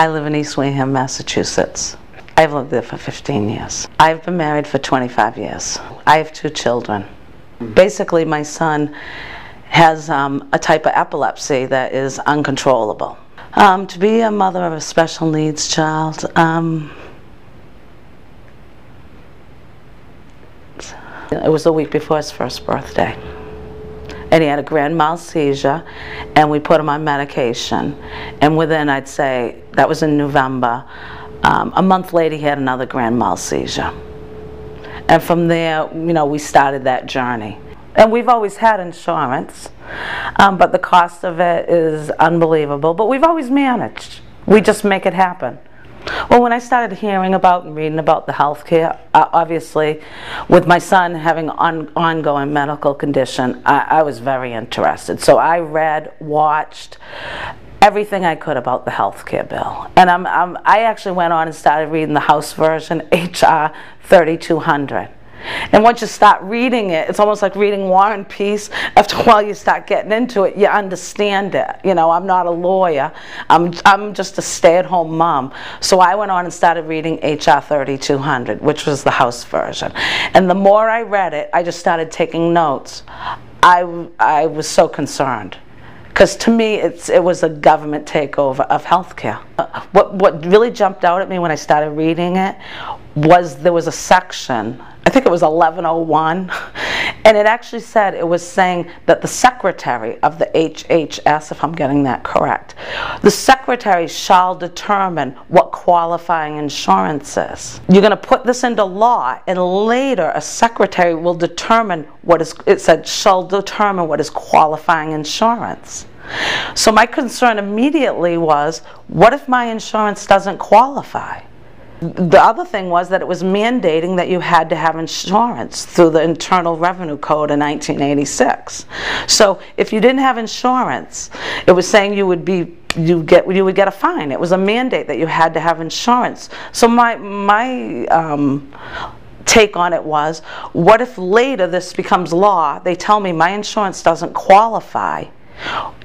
I live in East Wareham, Massachusetts. I've lived there for 15 years. I've been married for 25 years. I have 2 children. Basically, my son has a type of epilepsy that is uncontrollable. To be a mother of a special needs child, it was the week before his first birthday. And he had a grand mal seizure, and we put him on medication. And within, I'd say, that was in November, a month later he had another grand mal seizure. And from there, you know, we started that journey. And we've always had insurance, but the cost of it is unbelievable. But we've always managed. We just make it happen. Well, when I started hearing about and reading about the health care, obviously, with my son having ongoing medical condition, I was very interested. So I read, watched everything I could about the health care bill. And I actually went on and started reading the House version, H.R. 3200. And once you start reading it, it's almost like reading War and Peace. After a while you start getting into it, you understand it. You know, I'm not a lawyer. I'm just a stay-at-home mom. So I went on and started reading H.R. 3200, which was the House version. And the more I read it, I just started taking notes. I was so concerned. Because to me, it was a government takeover of healthcare. What really jumped out at me when I started reading it was there was a section, I think it was 1101, and it actually said, it was saying that the secretary of the HHS, if I'm getting that correct, the secretary shall determine what qualifying insurance is. You're going to put this into law, and later a secretary will determine what is, it said, shall determine what is qualifying insurance. So my concern immediately was, what if my insurance doesn't qualify? The other thing was that it was mandating that you had to have insurance through the Internal Revenue Code in 1986. So if you didn't have insurance, it was saying you would get a fine. It was a mandate that you had to have insurance. So my take on it was, what if later this becomes law, they tell me my insurance doesn't qualify,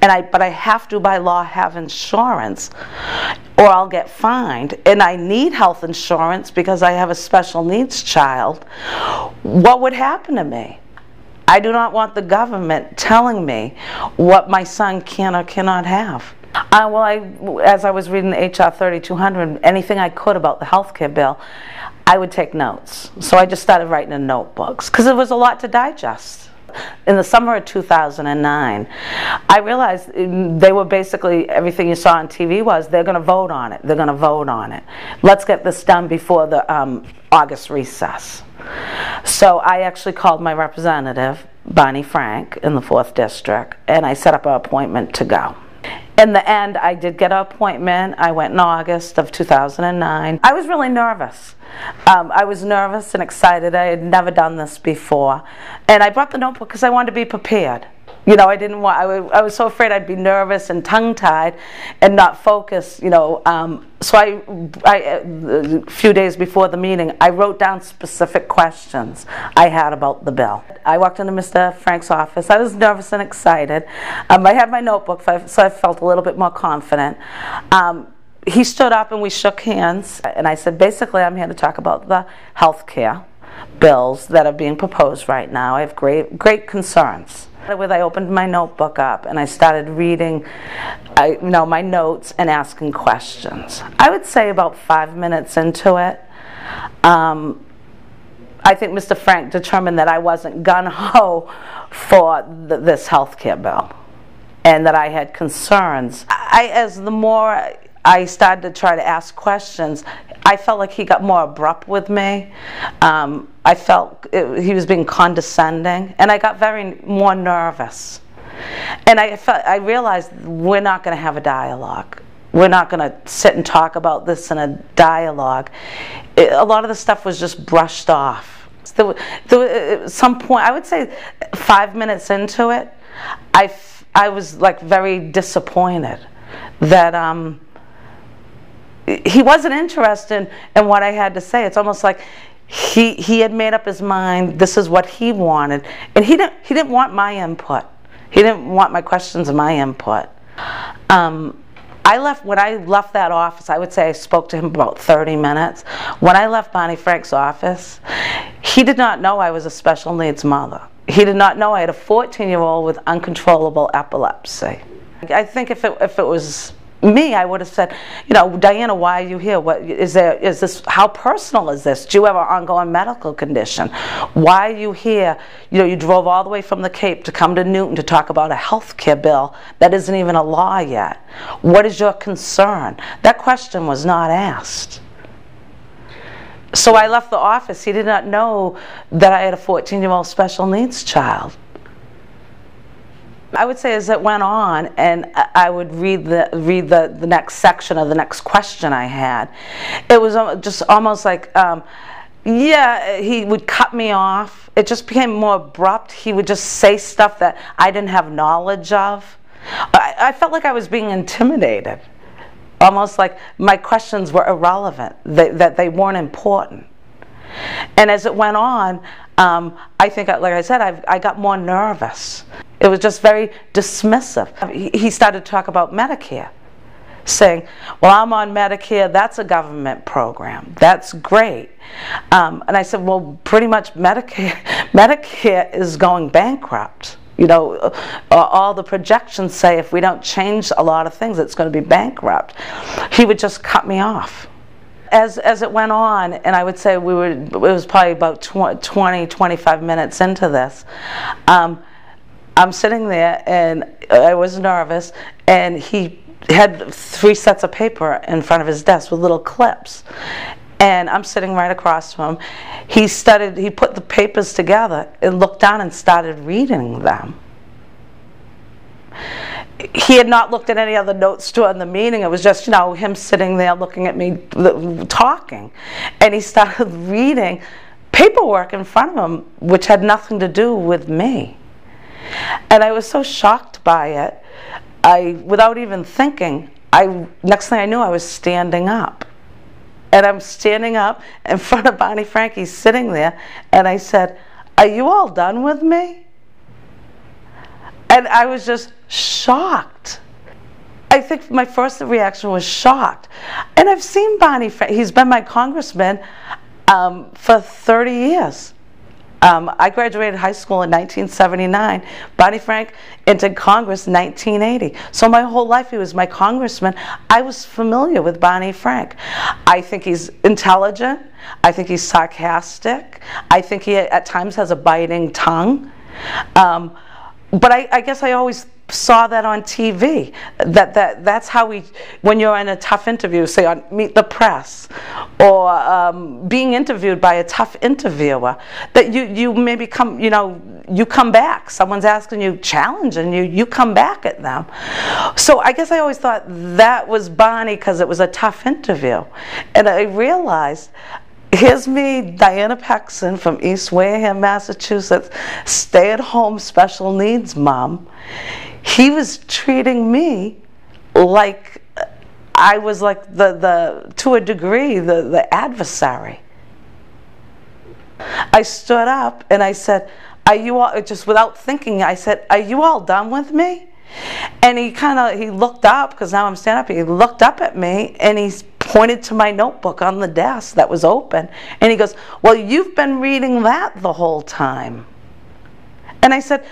but I have to by law have insurance, or I'll get fined, and I need health insurance because I have a special needs child. What would happen to me? I do not want the government telling me what my son can or cannot have. As I was reading H.R. 3200, anything I could about the health care bill, I would take notes. So I just started writing in notebooks because it was a lot to digest. In the summer of 2009, I realized they were basically, everything you saw on TV was, they're going to vote on it, they're going to vote on it. Let's get this done before the August recess. So I actually called my representative, Bonnie Frank, in the 4th District, and I set up an appointment to go. In the end, I did get an appointment. I went in August of 2009. I was really nervous. I was nervous and excited. I had never done this before. And I brought the notebook because I wanted to be prepared. You know, I was so afraid I'd be nervous and tongue-tied and not focus, you know. So a few days before the meeting, I wrote down specific questions I had about the bill. I walked into Mr. Frank's office. I was nervous and excited. I had my notebook, so I felt a little bit more confident. He stood up and we shook hands, and I said, basically, I'm here to talk about the health care bills that are being proposed right now. I have great concerns. I opened my notebook up and I started reading my notes and asking questions. I would say about 5 minutes into it, I think Mr. Frank determined that I wasn't gung-ho for this health care bill and that I had concerns. As the more I started to try to ask questions, I felt like he got more abrupt with me. I felt he was being condescending, and I got more nervous. And I realized we're not going to have a dialogue. We're not going to sit and talk about this in a dialogue. A lot of the stuff was just brushed off. At some point, I would say 5 minutes into it, I was like very disappointed that he wasn't interested in what I had to say. It's almost like he had made up his mind. This is what he wanted, and he didn't want my input. He didn't want my questions and my input. When I left that office, I would say I spoke to him about 30 minutes. When I left Bonnie Frank's office, he did not know I was a special needs mother. He did not know I had a 14-year-old with uncontrollable epilepsy. I think if it was me, I would have said, you know, Diana, why are you here? What is there? Is this, how personal is this? Do you have an ongoing medical condition? Why are you here? You know, you drove all the way from the Cape to come to Newton to talk about a health care bill that isn't even a law yet. What is your concern? That question was not asked. So I left the office. He did not know that I had a 14-year-old special needs child. I would say as it went on, and I would read the next section of the next question I had, it was just almost like, yeah, he would cut me off. It just became more abrupt. He would just say stuff that I didn't have knowledge of. I felt like I was being intimidated, almost like my questions were irrelevant, that they weren't important. And as it went on, I think, like I said, I got more nervous. It was just very dismissive. He started to talk about Medicare, saying, well, I'm on Medicare, that's a government program, that's great. And I said, well, pretty much Medicare is going bankrupt. You know, all the projections say if we don't change a lot of things, it's going to be bankrupt. He would just cut me off. As it went on, and I would say it was probably about 20, 25 minutes into this, I'm sitting there and I was nervous, and he had 3 sets of paper in front of his desk with little clips. And I'm sitting right across from him. He put the papers together and looked down and started reading them. He had not looked at any other notes during the meeting. It was just, you know, him sitting there looking at me talking. And he started reading paperwork in front of him which had nothing to do with me. And I was so shocked by it, without even thinking, next thing I knew, I was standing up. And I'm standing up in front of Bonnie Frank. He's sitting there, and I said, are you all done with me? And I was just shocked. I think my first reaction was shocked. And I've seen Bonnie Frank. He's been my congressman for 30 years. I graduated high school in 1979. Bonnie Frank entered Congress in 1980. So my whole life he was my congressman. I was familiar with Bonnie Frank. I think he's intelligent. I think he's sarcastic. I think he at times has a biting tongue. But I guess I always saw that on TV. That's how when you're in a tough interview, say on Meet the Press, or being interviewed by a tough interviewer, that you maybe come, you know, you come back. Someone's asking you, challenging you, you come back at them. So I guess I always thought that was Bonnie because it was a tough interview. And I realized, here's me, Diana Pexon from East Wareham, Massachusetts, stay-at-home special needs mom. He was treating me like I was like to a degree, the adversary. I stood up and I said, are you all, just without thinking, I said, are you all done with me? And he looked up, because now I'm standing up, he looked up at me and he pointed to my notebook on the desk that was open. And he goes, well, you've been reading that the whole time. And I said,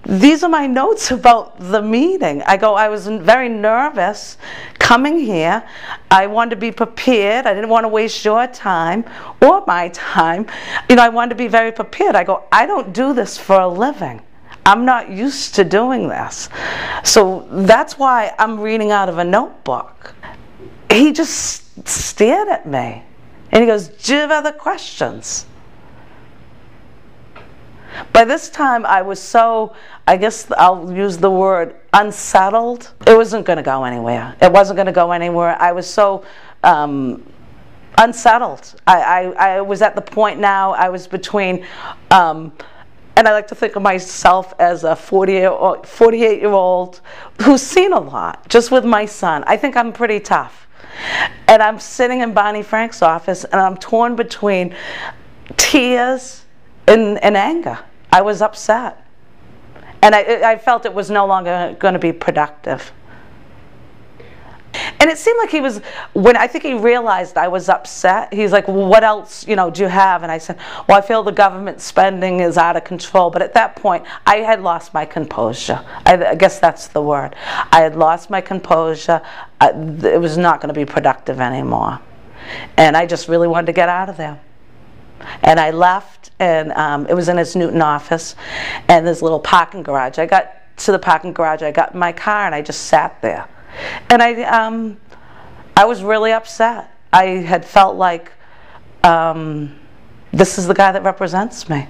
these are my notes about the meeting. I go, I was very nervous coming here. I wanted to be prepared. I didn't want to waste your time or my time. You know, I wanted to be very prepared. I go, I don't do this for a living. I'm not used to doing this. So that's why I'm reading out of a notebook. He just stared at me. And he goes, do you have other questions? By this time, I was so, I guess I'll use the word, unsettled. It wasn't going to go anywhere. It wasn't going to go anywhere. I was so unsettled. I was at the point now, I was between, and I like to think of myself as a 48-year-old who's seen a lot, just with my son. I think I'm pretty tough. And I'm sitting in Bonnie Frank's office, and I'm torn between tears and anger. I was upset. And I felt it was no longer going to be productive. And it seemed like he was, when I think he realized I was upset, he's like, well, what else, do you have? And I said, well, I feel the government spending is out of control. But at that point, I had lost my composure. I guess that's the word. I had lost my composure. It was not going to be productive anymore. And I just really wanted to get out of there. And I left, and it was in his Newton office, and this little parking garage. I got to the parking garage, I got in my car, and I just sat there. And I was really upset. I had felt like, this is the guy that represents me.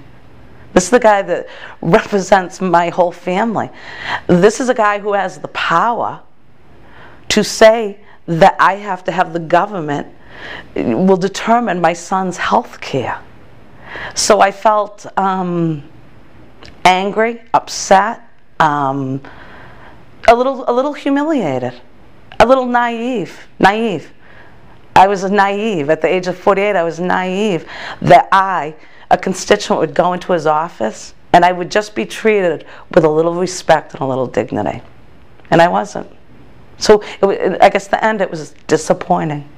This is the guy that represents my whole family. This is a guy who has the power to say that I have to have the government will determine my son's health care. So I felt angry, upset, a little humiliated, a little naive. I was naive. At the age of 48, I was naive that a constituent, would go into his office and I would just be treated with a little respect and a little dignity. And I wasn't. So I guess the end, it was disappointing.